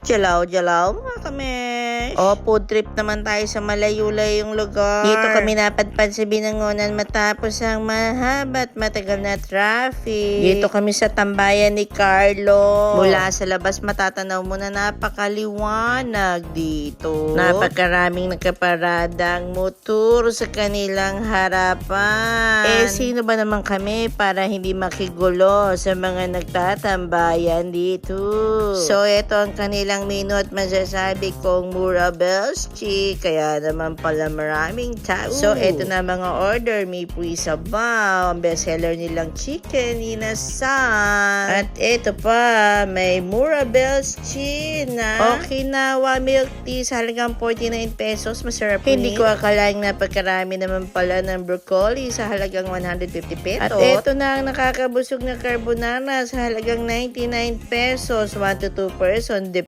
Jalaw mga kamesh. Food trip naman tayo sa malayo-layong lugar. Dito kami napadpad sa Binangonan matapos ang mahaba at matagal na traffic. Dito kami sa tambayan ni Carlo. Mula sa labas matatanaw mo na napakaliwanag dito. Napakaraming nakaparadang motor sa kanilang harapan. Sino ba naman kami para hindi makigulo sa mga nagtatambayan dito? So, ito ang kanilang menu at masasabi kong Murabel's Chick. Kaya naman pala maraming tao. So, ito na mga order. May puisabaw. Ang bestseller nilang chicken, inasal. At ito pa, may Murabel's Chick na Okinawa milk tea sa halagang 49 pesos. Masarap Hindi ko akalaing napagkarami naman pala ng broccoli sa halagang 150 pesos. At ito na ang nakakabusog na carbonara sa halagang 99 pesos. 1 to 2 person.